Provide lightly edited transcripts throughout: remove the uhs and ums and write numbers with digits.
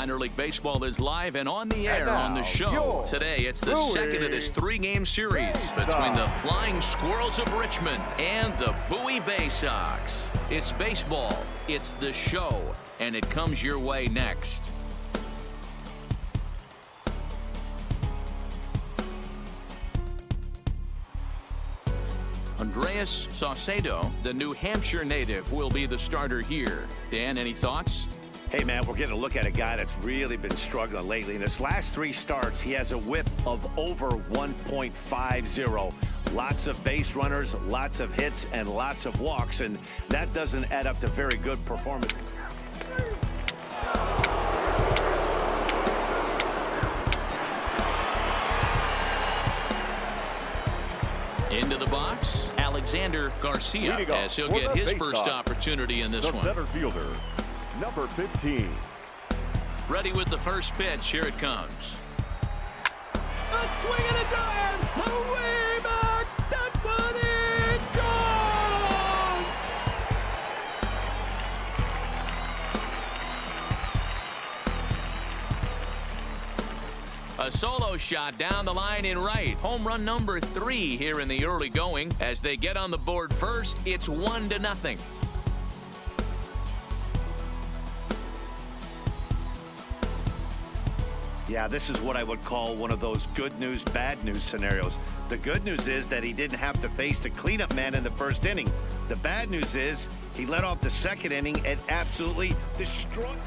Minor League Baseball is live and on the air on the show. Today, it's the second of this three-game series between the Flying Squirrels of Richmond and the Bowie Bay Sox. It's baseball, it's the show, and it comes your way next. Andreas Saucedo, the New Hampshire native, will be the starter here. Dan, any thoughts? Hey, man, we're getting a look at a guy that's really been struggling lately. In his last 3 starts, he has a whip of over 1.50. Lots of base runners, lots of hits, and lots of walks, and that doesn't add up to very good performance. Into the box, Alexander Garcia, as he'll get his first opportunity in this one. Center fielder, number 15. Ready with the first pitch. Here it comes. A swing and a drive. Away back. That one is gone. A solo shot down the line in right. Home run number 3 here in the early going. As they get on the board first, it's 1-0. Yeah, this is what I would call one of those good news, bad news scenarios. The good news is that he didn't have to face the cleanup man in the first inning. The bad news is he let off the second inning and absolutely destroyed.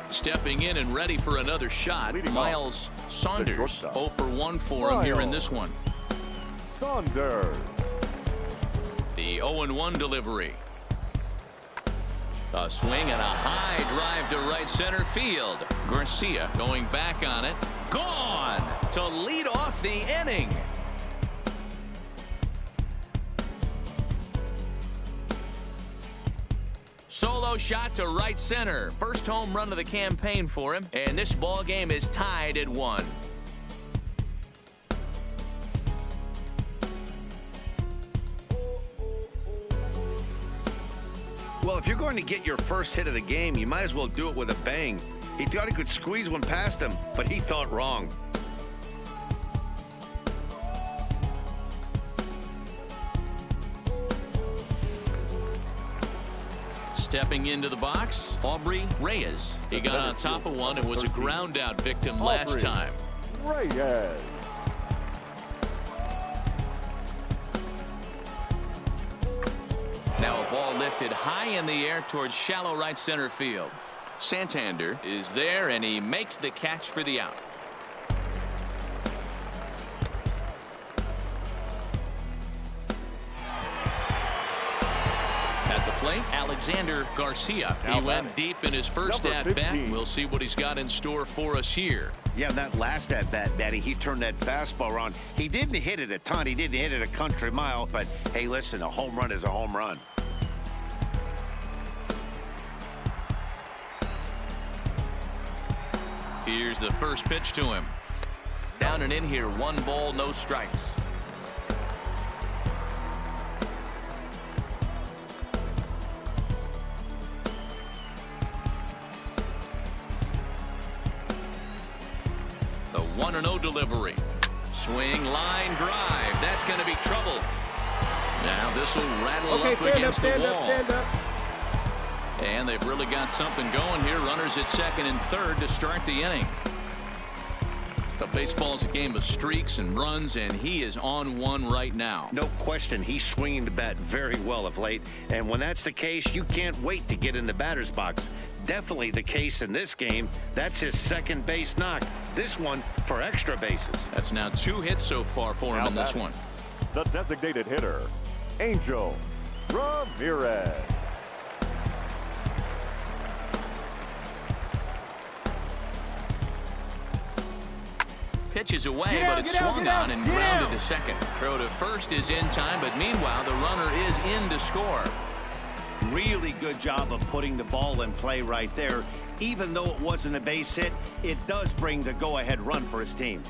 Stepping in and ready for another shot, Miles Saunders. 0 for 1 for him here in this one. Saunders. The 0-1 delivery. A swing and a high drive to right center field. Garcia going back on it. Gone to lead off the inning. Solo shot to right center. First home run of the campaign for him. And this ball game is tied at 1. Well, if you're going to get your first hit of the game, you might as well do it with a bang. He thought he could squeeze one past him, but he thought wrong. Stepping into the box, Aubrey Reyes. He got on top of one and was a ground out victim last time. Reyes. Now a ball lifted high in the air towards shallow right center field. Santander is there, and he makes the catch for the out. At the plate, Alexander Garcia. He went deep in his first at-bat. We'll see what he's got in store for us here. Yeah, that last at-bat, Daddy, he turned that fastball around. He didn't hit it a ton. He didn't hit it a country mile. But, hey, listen, a home run is a home run. Here's the first pitch to him. Down and in here, 1 ball, no strikes. The 1-0 delivery. Swing, line, drive. That's going to be trouble. Now this will rattle up against the wall. Stand up. And they've really got something going here. Runners at second and third to start the inning. The baseball's a game of streaks and runs, and he is on one right now. No question, he's swinging the bat very well of late. And when that's the case, you can't wait to get in the batter's box. Definitely the case in this game. That's his second base knock. This one for extra bases. That's now 2 hits so far for him in this one. The designated hitter, Angel Ramirez. Pitches away, but it's swung on and grounded to second. Throw to first is in time, but meanwhile, the runner is in to score. Really good job of putting the ball in play right there. Even though it wasn't a base hit, it does bring the go-ahead run for his team.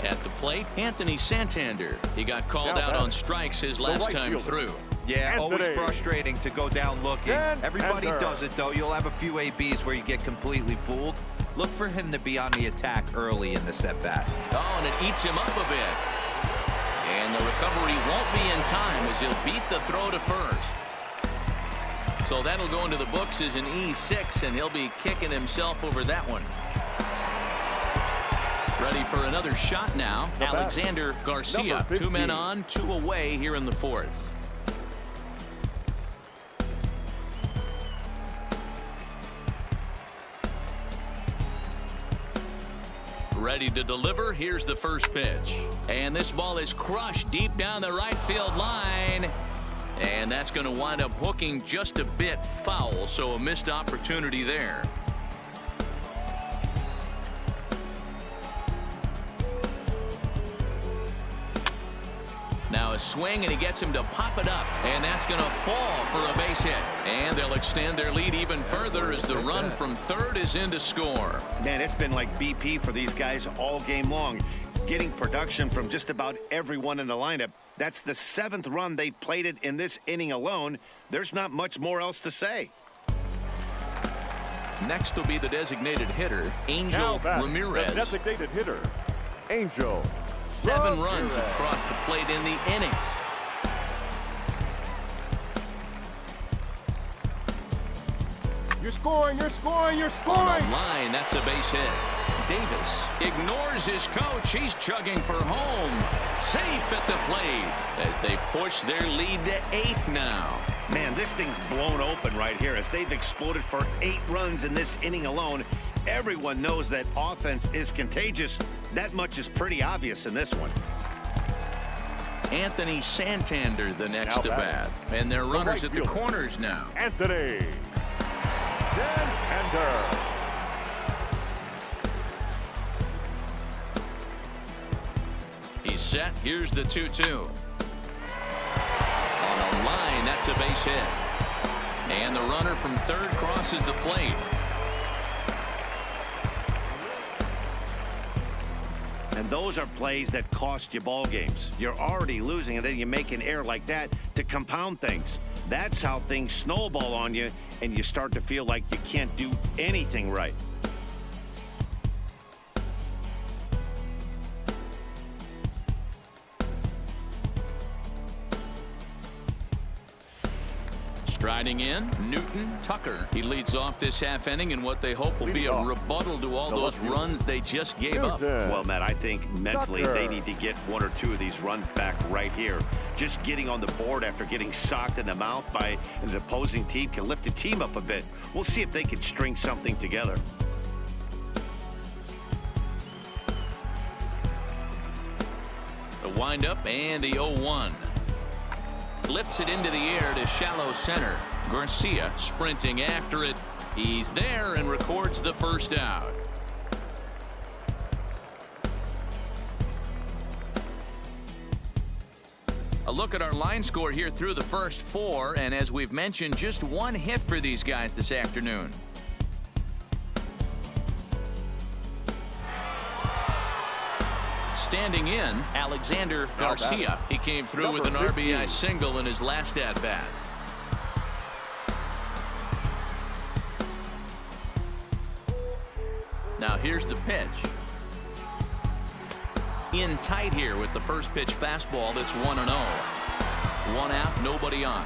At the plate, Anthony Santander. He got called out on strikes his last time through. Yeah, always Anthony. frustrating to go down looking. Dan Everybody Ender. does it, though. You'll have a few ABs where you get completely fooled. Look for him to be on the attack early in the set-back. Oh, and it eats him up a bit. And the recovery won't be in time as he'll beat the throw to first. So that'll go into the books as an E6, and he'll be kicking himself over that one. Ready for another shot now. The bat, Alexander Garcia. number 2 men 15. on, 2 away here in the 4th. Ready to deliver. Here's the first pitch. And this ball is crushed deep down the right field line. And that's going to wind up hooking just a bit foul, so a missed opportunity there. Now a swing, and he gets him to pop it up, and that's going to fall for a base hit. And they'll extend their lead even further as the run from third is in to score. Man, it's been like BP for these guys all game long, getting production from just about everyone in the lineup. That's the 7th run they plated in this inning alone. There's not much more else to say. Next will be the designated hitter, Angel Now back, Ramirez. the designated hitter, Angel 7 runs Ramirez. across the plate in the inning. You're scoring, you're scoring, you're scoring. On the line, that's a base hit. Davis ignores his coach. He's chugging for home. Safe at the plate as they push their lead to 8 now. Man, this thing's blown open right here as they've exploded for 8 runs in this inning alone. Everyone knows that offense is contagious. That much is pretty obvious in this one. Anthony Santander the next Now to bat. back. And their runners right at the fielder. corners now. Anthony Santander. He's set. Here's the 2-2. On a line, that's a base hit. And the runner from third crosses the plate. And those are plays that cost you ball games. You're already losing, and then you make an error like that to compound things. That's how things snowball on you, and you start to feel like you can't do anything right. Striding in, Newton Tucker. He leads off this half inning in what they hope will be a rebuttal to all those runs they just gave up. Newton. Well, Matt, I think mentally Tucker. they need to get 1 or 2 of these runs back right here. Just getting on the board after getting socked in the mouth by an opposing team can lift the team up a bit. We'll see if they can string something together. The windup and the 0-1. Lifts it into the air to shallow center. Garcia sprinting after it. He's there and records the first out. A look at our line score here through the first 4, and as we've mentioned, just 1 hit for these guys this afternoon. Standing in, Alexander Garcia. He came through with an Number 15. RBI single in his last at-bat. Now here's the pitch. In tight here with the first pitch fastball that's 1-0. 1 out, nobody on.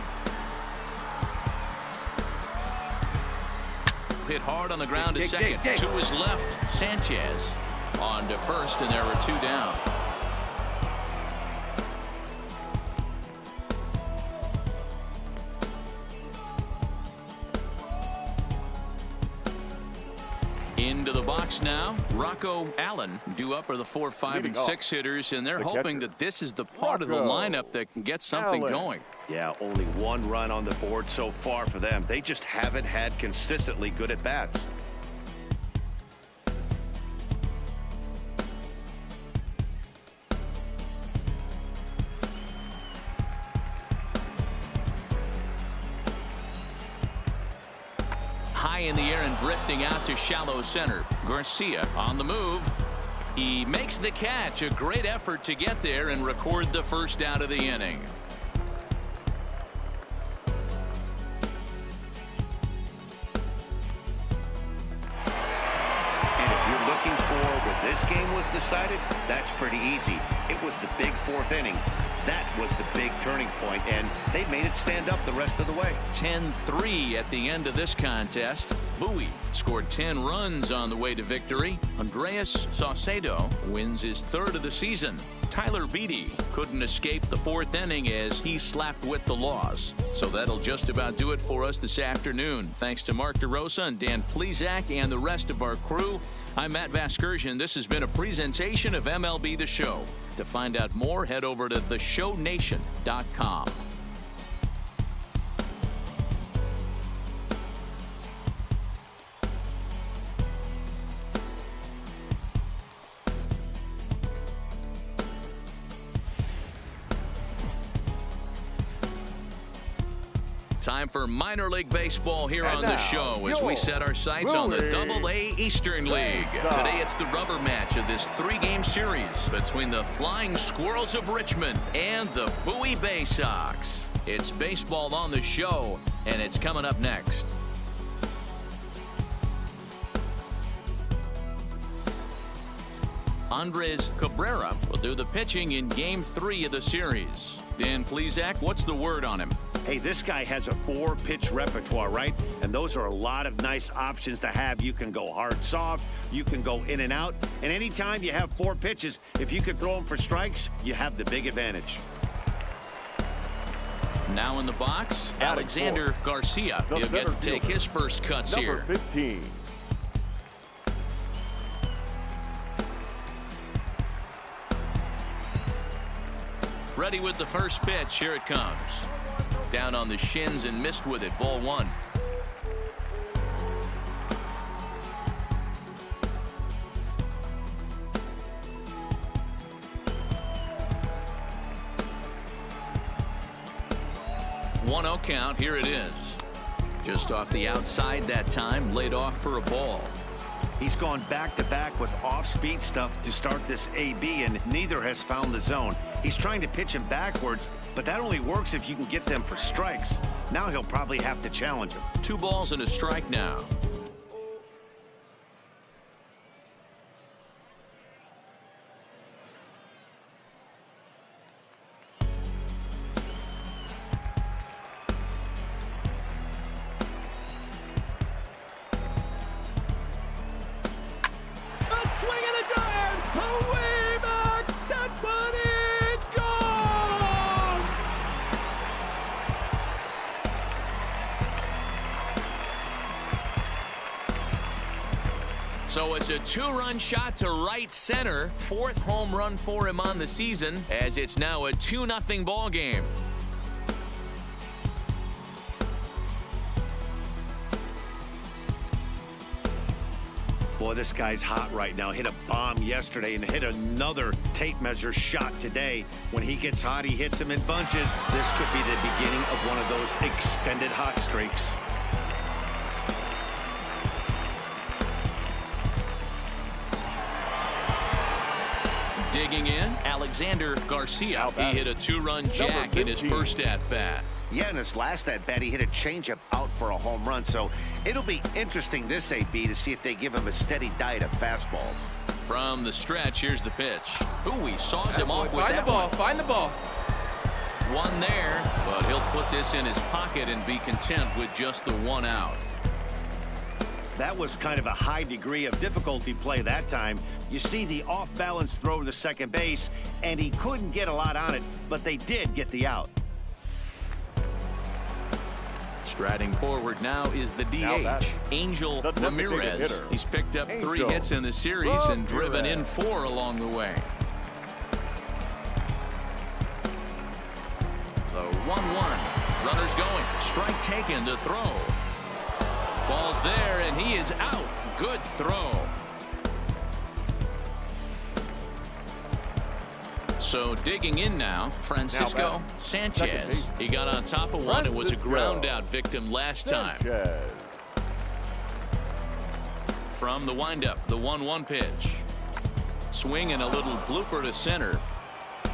Hit hard on the ground to second. To his left, Sanchez. On to first, and there were 2 down. Into the box now, Rocco Allen. Due up are the 4, 5, and Leading off, 6 hitters, and they're the hoping catcher, that this is the part of the Rocco lineup that can get something Allen. going. Yeah, only 1 run on the board so far for them. They just haven't had consistently good at-bats. High in the air and drifting out to shallow center. Garcia on the move. He makes the catch. A great effort to get there and record the first out of the inning. this game was decided, that's pretty easy. It was the big fourth inning. That was the big turning point, and they made it stand up the rest of the way. 10-3 at the end of this contest. Bowie scored 10 runs on the way to victory. Andres Saucedo wins his 3rd of the season. Tyler Beatty couldn't escape the 4th inning as he slapped with the loss. So that'll just about do it for us this afternoon. Thanks to Mark DeRosa and Dan Plesac and the rest of our crew. I'm Matt Vasgersian. This has been a presentation of MLB The Show. To find out more, head over to theshownation.com. Time for minor league baseball here on the show as we set our sights on the Double-A Eastern League. Today it's the rubber match of this 3-game series between the Flying Squirrels of Richmond and the Bowie Bay Sox. It's baseball on the show, and it's coming up next. Andres Cabrera will do the pitching in Game 3 of the series. Dan Plesac, what's the word on him? Hey, this guy has a 4-pitch repertoire, right? And those are a lot of nice options to have. You can go hard, soft. You can go in and out. And anytime you have 4 pitches, if you can throw them for strikes, you have the big advantage. Now in the box, Alexander Garcia. He'll get to take his first cuts here. Number 15. Ready with the first pitch. Here it comes. Down on the shins and missed with it. Ball 1. One-oh count. Here it is. Just off the outside that time. Laid off for a ball. He's gone back-to-back with off-speed stuff to start this AB, and neither has found the zone. He's trying to pitch him backwards, but that only works if you can get them for strikes. Now he'll probably have to challenge him. 2 balls and a strike now. So it's a 2-run shot to right center. 4th home run for him on the season, as it's now a 2-0 ball game. Boy, this guy's hot right now. Hit a bomb yesterday and hit another tape measure shot today. When he gets hot, he hits them in bunches. This could be the beginning of one of those extended hot streaks. Digging in, Alexander Garcia. He hit a 2-run jack in his first at-bat. Yeah, in his last at-bat, he hit a changeup out for a home run. So it'll be interesting this AB to see if they give him a steady diet of fastballs. From the stretch, here's the pitch. Ooh, he saws him off with Find the ball. Find the ball. One there, but he'll put this in his pocket and be content with just the 1 out. That was kind of a high degree of difficulty play that time. You see the off-balance throw to the second base, and he couldn't get a lot on it, but they did get the out. Striding forward now is the DH, Angel Ramirez. He's picked up 3 hits in the series and driven in 4 along the way. The 1-1. Runners going. Strike taken to throw. Ball's there, and he is out. Good throw. So digging in now, Francisco Sanchez. He got on top of one and was a ground out victim last time. From the windup, the 1-1 pitch. Swing and a little blooper to center.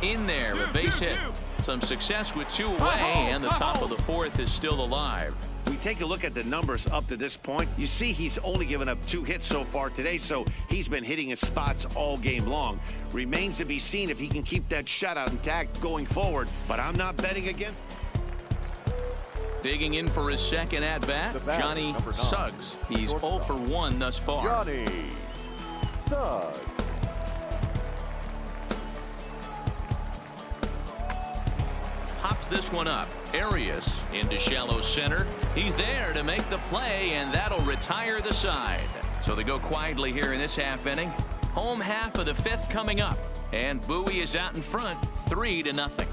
In there, a base hit. Some success with 2 away, and the top of the 4th is still alive. We take a look at the numbers up to this point. You see he's only given up 2 hits so far today, so he's been hitting his spots all game long. Remains to be seen if he can keep that shutout intact going forward, but I'm not betting against. Digging in for his second at-bat, Johnny Suggs. He's 0 for 1 thus far. Johnny Suggs. Pops this one up. Arias into shallow center. He's there to make the play, and that'll retire the side. So they go quietly here in this half inning. Home half of the 5th coming up, and Bowie is out in front, 3-0.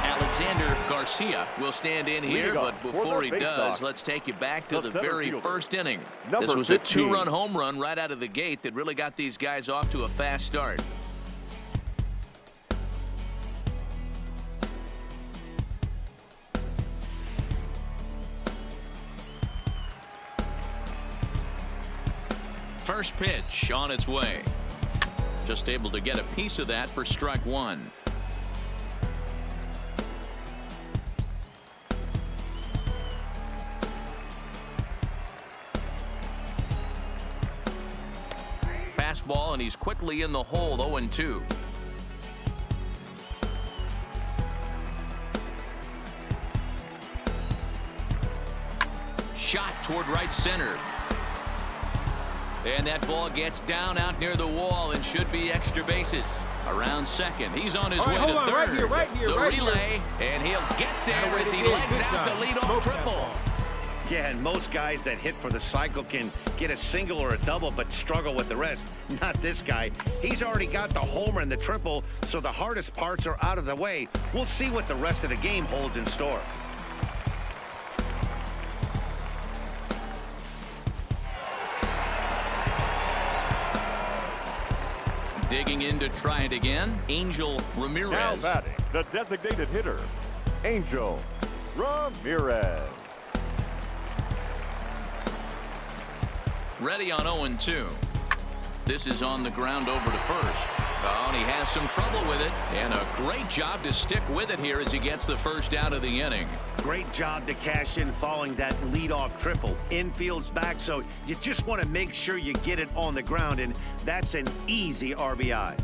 Alexander Garcia will stand in here, but before he does, let's take you back to the very first inning. This was a 2-run home run right out of the gate that really got these guys off to a fast start. First pitch on its way. Just able to get a piece of that for strike 1. Fastball, and he's quickly in the hole. 0-2. Shot toward right center. And that ball gets down out near the wall and should be extra bases. Around second. He's on his way to third. The relay, and he'll get there as he legs out the leadoff triple. Yeah, and most guys that hit for the cycle can get a single or a double but struggle with the rest. Not this guy. He's already got the homer and the triple, so the hardest parts are out of the way. We'll see what the rest of the game holds in store. Digging in to try it again, Angel Ramirez. Now batting, the designated hitter, Angel Ramirez. Ready on 0-2. This is on the ground over to first. Oh, and he has some trouble with it. And a great job to stick with it here as he gets the first out of the inning. Great job to cash in following that leadoff triple. Infield's back, so you just want to make sure you get it on the ground, and that's an easy RBI.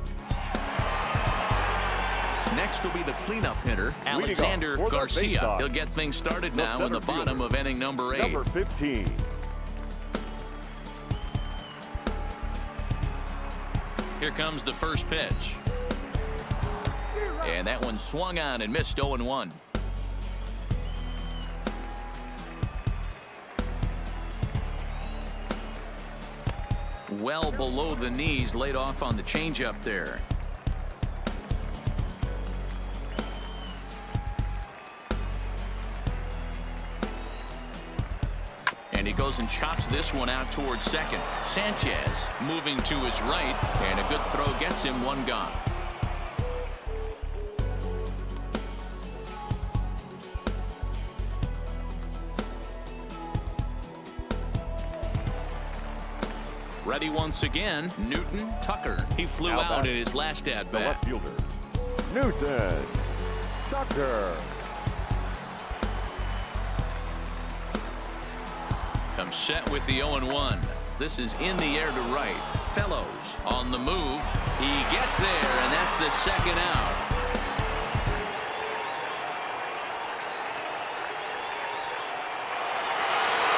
Next will be the cleanup hitter, Alexander Garcia. He'll get things started now in the bottom of inning number 8. Number 15. Here comes the first pitch. And that one swung on and missed. 0-1. Well below the knees, laid off on the changeup there. And he goes and chops this one out towards second. Sanchez moving to his right, and a good throw gets him 1 gone. Ready once again, Newton Tucker. He flew out in his last at-bat. The left fielder, Newton Tucker. Comes set with the 0-1. This is in the air to right. Fellows on the move. He gets there, and that's the second out.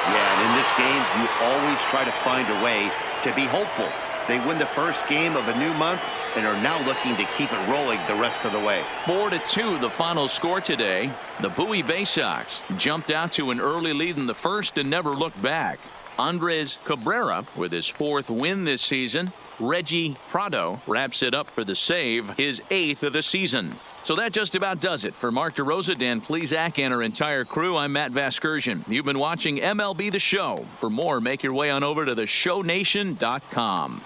Yeah, and in this game, you always try to find a way to be hopeful. They win the first game of a new month and are now looking to keep it rolling the rest of the way. 4-2 the final score today. The Bowie Bay Sox jumped out to an early lead in the first and never looked back. Andres Cabrera with his 4th win this season. Reggie Prado wraps it up for the save, his 8th of the season. So that just about does it. For Mark DeRosa, Dan Plesac, and our entire crew, I'm Matt Vasgersian. You've been watching MLB The Show. For more, make your way on over to theshownation.com.